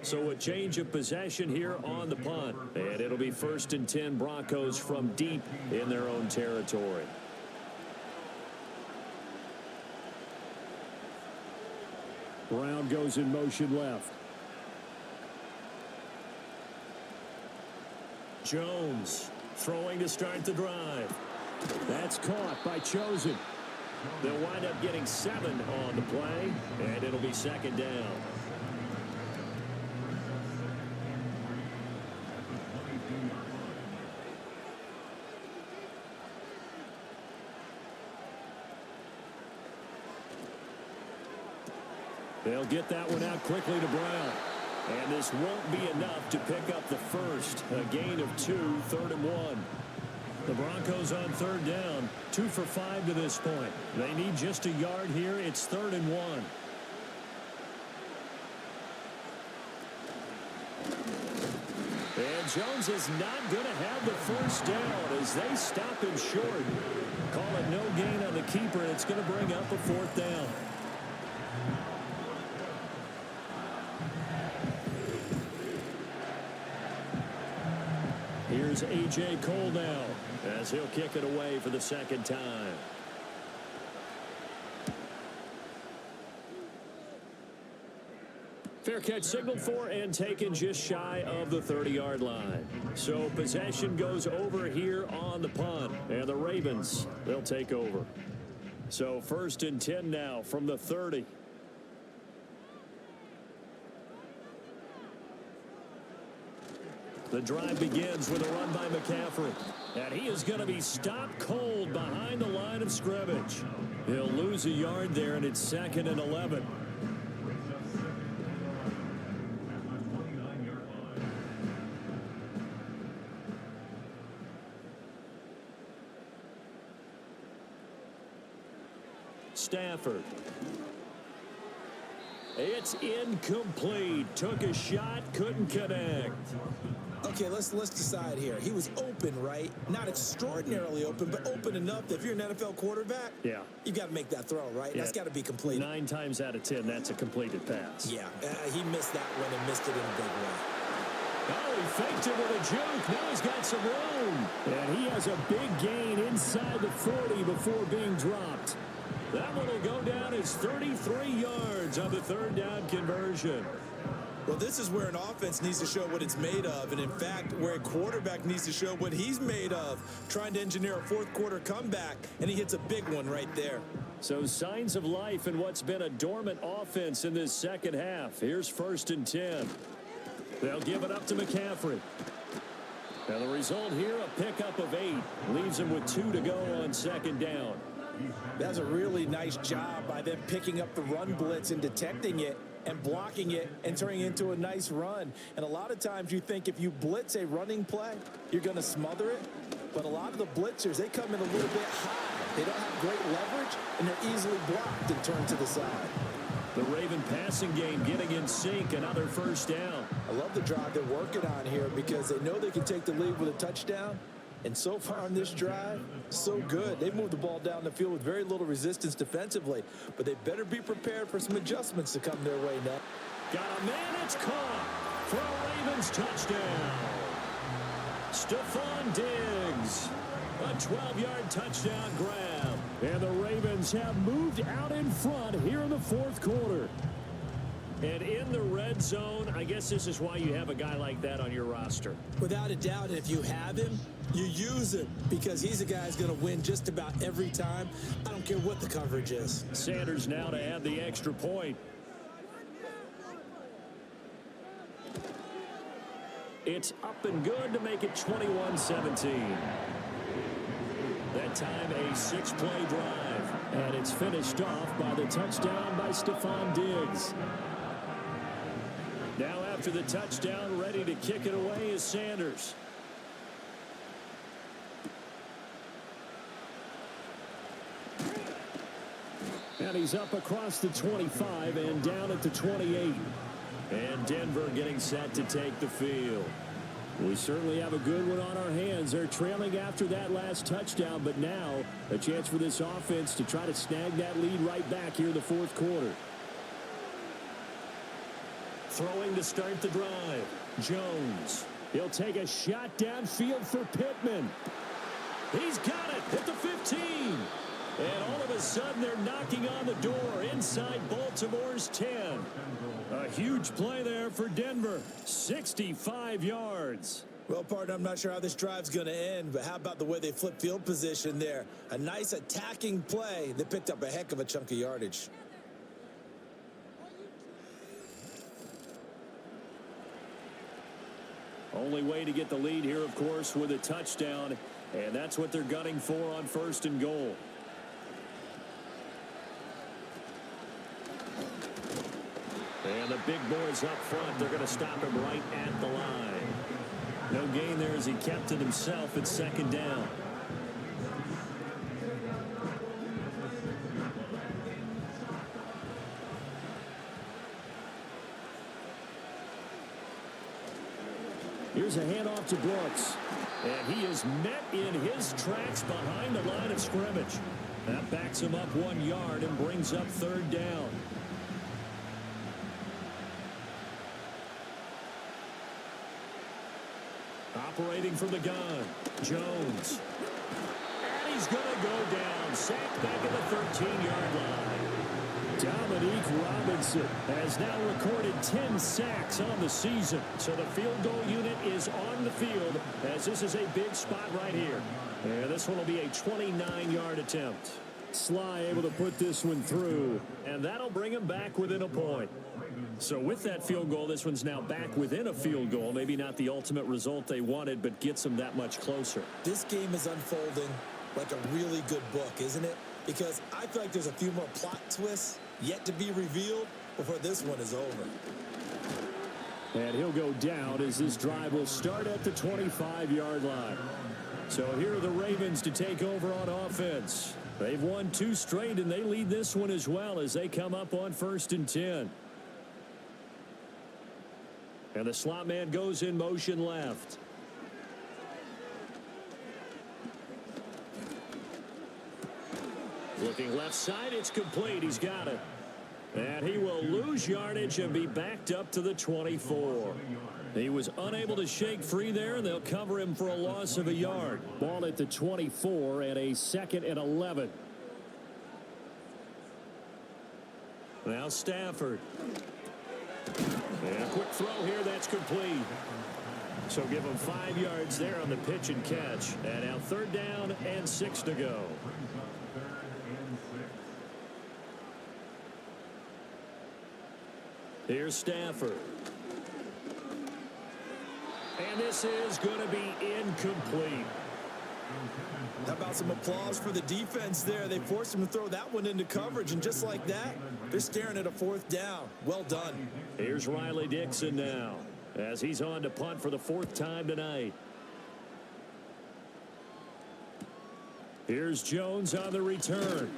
[SPEAKER 2] So a change of possession here on the punt. And it'll be 1st and 10 Broncos from deep in their own territory. Brown goes in motion left. Jones throwing to start the drive. That's caught by Chosen. They'll wind up getting 7 on the play, and it'll be 2nd down. They'll get that one out quickly to Brown. And this won't be enough to pick up the first. A gain of 2, 3rd and 1. The Broncos on 3rd down, 2 for 5 to this point. They need just a yard here. It's 3rd and 1. And Jones is not going to have the first down as they stop him short. Call it no gain on the keeper. It's going to bring up a 4th down. Here's A.J. Cole now as he'll kick it away for the 2nd time. Fair catch signaled for and taken just shy of the 30-yard line. So possession goes over here on the punt. And the Ravens, they'll take over. So 1st and 10 now from the 30. The drive begins with a run by McCaffrey. And he is going to be stopped cold behind the line of scrimmage. He'll lose a yard there, and it's 2nd and 11. Stafford. It's incomplete. Took a shot, couldn't connect.
[SPEAKER 3] Okay, let's decide here. He was open, right? Not extraordinarily open, but open enough that if you're an NFL quarterback, you've got to make that throw, right? That's got to be completed.
[SPEAKER 2] 9 times out of 10, that's a completed pass.
[SPEAKER 3] Yeah, he missed that one and missed it in a big way.
[SPEAKER 2] Oh, he faked it with a juke. Now he's got some room. And he has a big gain inside the 40 before being dropped. That one will go down as 33 yards on the 3rd down conversion.
[SPEAKER 3] Well, this is where an offense needs to show what it's made of, and in fact, where a quarterback needs to show what he's made of, trying to engineer a 4th quarter comeback, and he hits a big one right there.
[SPEAKER 2] So signs of life in what's been a dormant offense in this 2nd half. Here's 1st and 10. They'll give it up to McCaffrey. And the result here, a pickup of 8. Leaves him with 2 to go on 2nd down.
[SPEAKER 3] That's a really nice job by them picking up the run blitz and detecting it and blocking it and turning it into a nice run. And a lot of times you think if you blitz a running play, you're going to smother it. But a lot of the blitzers, they come in a little bit high. They don't have great leverage, and they're easily blocked and turned to the side.
[SPEAKER 2] The Raven passing game getting in sync, another 1st down.
[SPEAKER 3] I love the drive they're working on here because they know they can take the lead with a touchdown,
[SPEAKER 4] And so far on this drive, so good. They've moved the ball down the field with very little resistance defensively, but they better be prepared for some adjustments to come their way now.
[SPEAKER 2] Got a man, it's caught for a Ravens touchdown. Stephon Diggs, a 12-yard touchdown grab. And the Ravens have moved out in front here in the fourth quarter. And in the red zone, I guess this is why you have a guy like that on your roster.
[SPEAKER 3] Without a doubt, and if you have him, you use him because he's a guy who's going to win just about every time. I don't care what the coverage is.
[SPEAKER 2] Sanders now to add the extra point. It's up and good to make it 21-17. That time a 6-play drive. And it's finished off by the touchdown by Stephon Diggs. Now after the touchdown, ready to kick it away is Sanders. And he's up across the 25 and down at the 28. And Denver getting set to take the field. We certainly have a good one on our hands. They're trailing after that last touchdown, but now a chance for this offense to try to snag that lead right back here in the fourth quarter. Throwing to start the drive. Jones. He'll take a shot downfield for Pittman. He's got it at the 15. And all of a sudden, they're knocking on the door inside Baltimore's 10. A huge play there for Denver. 65 yards.
[SPEAKER 3] Well, partner, I'm not sure how this drive's going to end, but how about the way they flip field position there? A nice attacking play. They picked up a heck of a chunk of yardage.
[SPEAKER 2] Only way to get the lead here, of course, with a touchdown. And that's what they're gunning for on 1st and goal. And the big boys up front, they're going to stop him right at the line. No gain there as he kept it himself at 2nd down. Here's a handoff to Brooks. And he is met in his tracks behind the line of scrimmage. That backs him up 1 yard and brings up 3rd down. Operating from the gun, Jones. And he's going to go down. Sacked back at the 13-yard line. Dominique Robinson has now recorded 10 sacks on the season. So the field goal unit is on the field as this is a big spot right here. And this one will be a 29-yard attempt. Sly able to put this one through, and that'll bring him back within a point. So with that field goal, this one's now back within a field goal. Maybe not the ultimate result they wanted, but gets them that much closer.
[SPEAKER 3] This game is unfolding like a really good book, isn't it? Because I feel like there's a few more plot twists yet to be revealed before this one is over.
[SPEAKER 2] And he'll go down as this drive will start at the 25-yard line. So here are the Ravens to take over on offense. They've won 2 straight, and they lead this one as well as they come up on 1st and 10. And the slot man goes in motion left. Looking left side, it's complete. He's got it. And he will lose yardage and be backed up to the 24. He was unable to shake free there, and they'll cover him for a loss of a yard. Ball at the 24 and a 2nd and 11. Now Stafford. And a quick throw here, that's complete. So give him 5 yards there on the pitch and catch. And now 3rd down and 6 to go. Here's Stafford. And this is going to be incomplete.
[SPEAKER 3] How about some applause for the defense there? They forced him to throw that one into coverage, and just like that, they're staring at a 4th down. Well done.
[SPEAKER 2] Here's Riley Dixon now as he's on to punt for the 4th time tonight. Here's Jones on the return.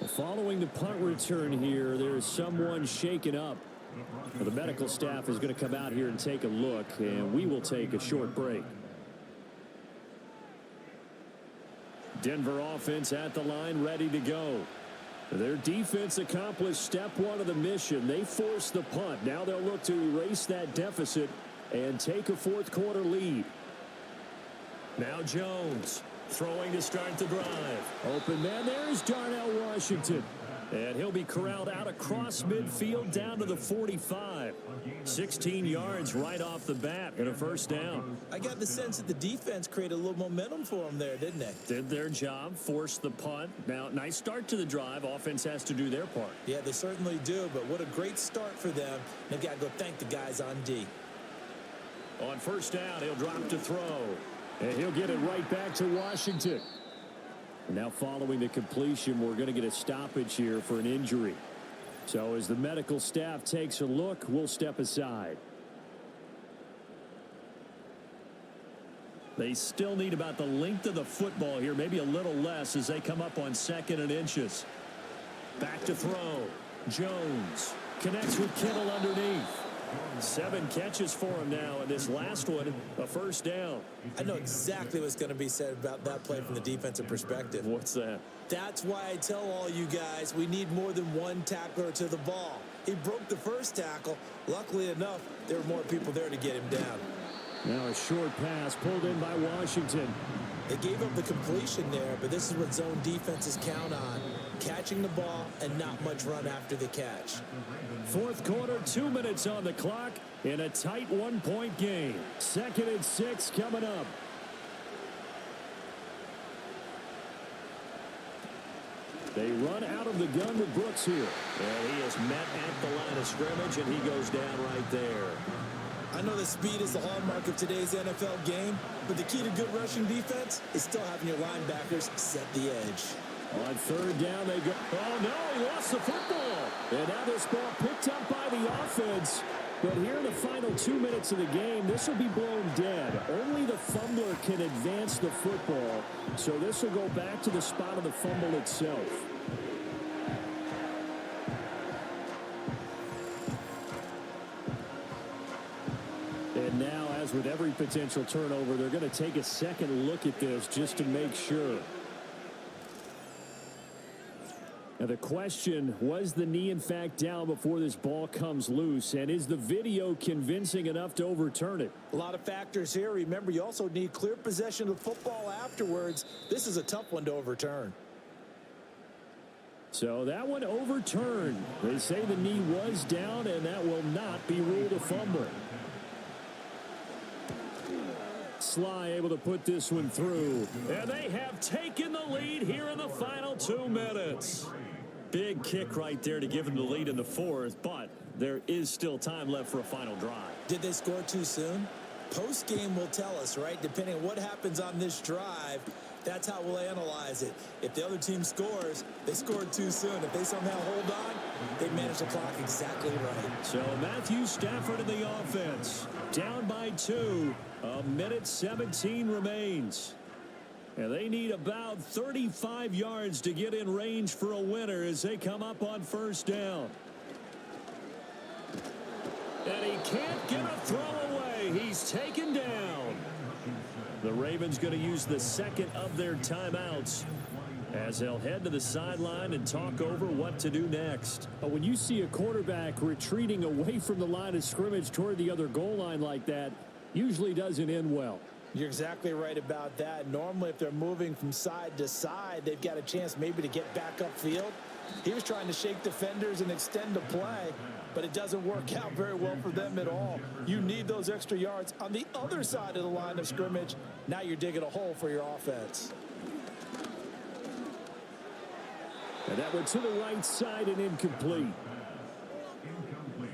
[SPEAKER 2] Following the punt return here, there's someone shaken up. Well, the medical staff is going to come out here and take a look, and we will take a short break.
[SPEAKER 6] Denver offense at the line, ready to go. Their defense accomplished step one of the mission. They forced the punt. Now they'll look to erase that deficit and take a fourth quarter lead. Now Jones throwing to start the drive. Open man, there's Darnell Washington. And he'll be corralled out across midfield down to the 45. 16 yards right off the bat and a first down.
[SPEAKER 3] I got the sense that the defense created a little momentum for them there, didn't they?
[SPEAKER 6] Did their job, forced the punt. Now, nice start to the drive. Offense has to do their part.
[SPEAKER 3] Yeah, they certainly do, but what a great start for them. They've got to go thank the guys on D.
[SPEAKER 6] On first down, he'll drop to throw. And he'll get it right back to Washington. Now following the completion, we're going to get a stoppage here for an injury. So as the medical staff takes a look, we'll step aside. They still need about the length of the football here, maybe a little less as they come up on 2nd and inches. Back to throw. Jones connects with Kittle underneath. 7 catches for him now, and this last one, a first down.
[SPEAKER 3] I know exactly what's going to be said about that play from the defensive perspective.
[SPEAKER 6] What's that?
[SPEAKER 3] That's why I tell all you guys we need more than one tackler to the ball. He broke the first tackle. Luckily enough, there were more people there to get him down.
[SPEAKER 6] Now a short pass pulled in by Washington.
[SPEAKER 3] They gave up the completion there, but this is what zone defenses count on. Catching the ball and not much run after the catch.
[SPEAKER 6] Fourth quarter, 2 minutes on the clock in a tight 1-point game. 2nd and 6 coming up. They run out of the gun with Brooks here.
[SPEAKER 2] And he is met at the line of scrimmage, and he goes down right there.
[SPEAKER 3] I know that speed is the hallmark of today's NFL game, but the key to good rushing defense is still having your linebackers set the edge.
[SPEAKER 6] On third down, they go. Oh, no, he lost the football. And now this ball picked up by the offense. But here in the final 2 minutes of the game, this will be blown dead. Only the fumbler can advance the football. So this will go back to the spot of the fumble itself. And now, as with every potential turnover, they're going to take a second look at this just to make sure. Now the question, was the knee in fact down before this ball comes loose? And is the video convincing enough to overturn it?
[SPEAKER 3] A lot of factors here. Remember, you also need clear possession of the football afterwards. This is a tough one to overturn.
[SPEAKER 6] So that one overturned. They say the knee was down, and that will not be ruled a fumble. Sly able to put this one through. And they have taken the lead here in the final 2 minutes. Big kick right there to give them the lead in the fourth, but there is still time left for a final drive.
[SPEAKER 3] Did they score too soon? Post-game will tell us, right? Depending on what happens on this drive, that's how we'll analyze it. If the other team scores, they scored too soon. If they somehow hold on, they manage the clock exactly right.
[SPEAKER 6] So Matthew Stafford in the offense. Down by 2. A minute 17 remains. And they need about 35 yards to get in range for a winner as they come up on first down. And he can't get a throw away. He's taken down. The Ravens going to use the second of their timeouts as they'll head to the sideline and talk over what to do next. But when you see a quarterback retreating away from the line of scrimmage toward the other goal line like that, usually doesn't end well.
[SPEAKER 3] You're exactly right about that. Normally, if they're moving from side to side, they've got a chance maybe to get back upfield. He was trying to shake defenders and extend the play, but it doesn't work out very well for them at all. You need those extra yards on the other side of the line of scrimmage. Now you're digging a hole for your offense.
[SPEAKER 6] And that went to the right side and incomplete.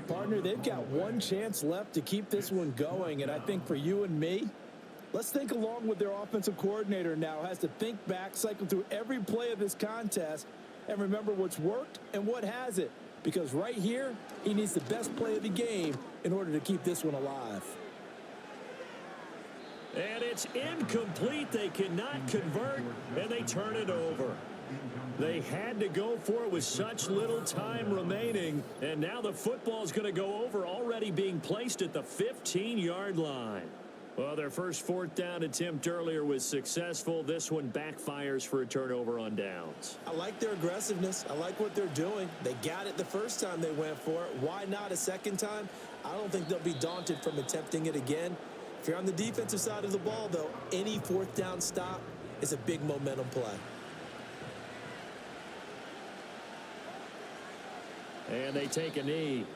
[SPEAKER 3] Partner, they've got one chance left to keep this one going, and I think for you and me, let's think along with their offensive coordinator now. Has to think back, cycle through every play of this contest, and remember what's worked and what hasn't. Because right here, he needs the best play of the game in order to keep this one alive.
[SPEAKER 6] And it's incomplete. They cannot convert, and they turn it over. They had to go for it with such little time remaining, and now the football's going to go over, already being placed at the 15-yard line. Well, their first fourth down attempt earlier was successful. This one backfires for a turnover on downs.
[SPEAKER 3] I like their aggressiveness. I like what they're doing. They got it the first time they went for it. Why not a second time? I don't think they'll be daunted from attempting it again. If you're on the defensive side of the ball, though, any fourth down stop is a big momentum play.
[SPEAKER 6] And they take a knee.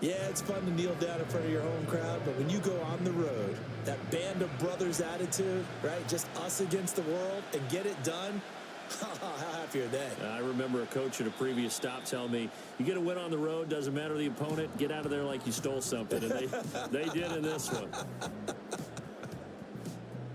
[SPEAKER 3] Yeah, it's fun to kneel down in front of your home crowd, but when you go on the road, that band of brothers attitude, right, just us against the world, and get it done, how happy are they?
[SPEAKER 6] I remember a coach at a previous stop telling me, you get a win on the road, doesn't matter the opponent, get out of there like you stole something, and they did in this one.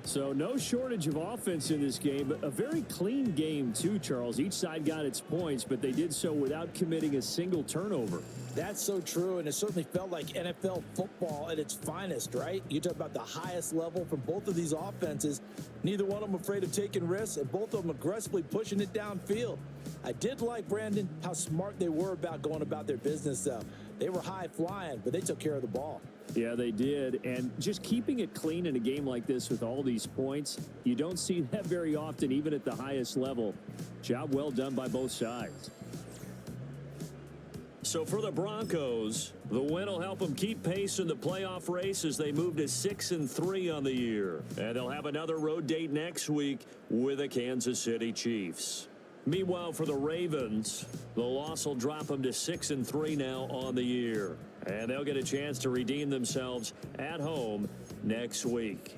[SPEAKER 6] So no shortage of offense in this game, but a very clean game too, Charles. Each side got its points, but they did so without committing a single turnover.
[SPEAKER 4] That's so true, and it certainly felt like NFL football at its finest, right? You talk about the highest level from both of these offenses. Neither one of them afraid of taking risks, and both of them aggressively pushing it downfield. I did like, Brandon, how smart they were about going about their business, though. They were high flying, but they took care of the ball.
[SPEAKER 6] Yeah, they did, and just keeping it clean in a game like this with all these points, you don't see that very often, even at the highest level. Job well done by both sides. So for the Broncos, the win will help them keep pace in the playoff race as they move to 6-3 on the year. And they'll have another road date next week with the Kansas City Chiefs. Meanwhile, for the Ravens, the loss will drop them to 6-3 now on the year. And they'll get a chance to redeem themselves at home next week.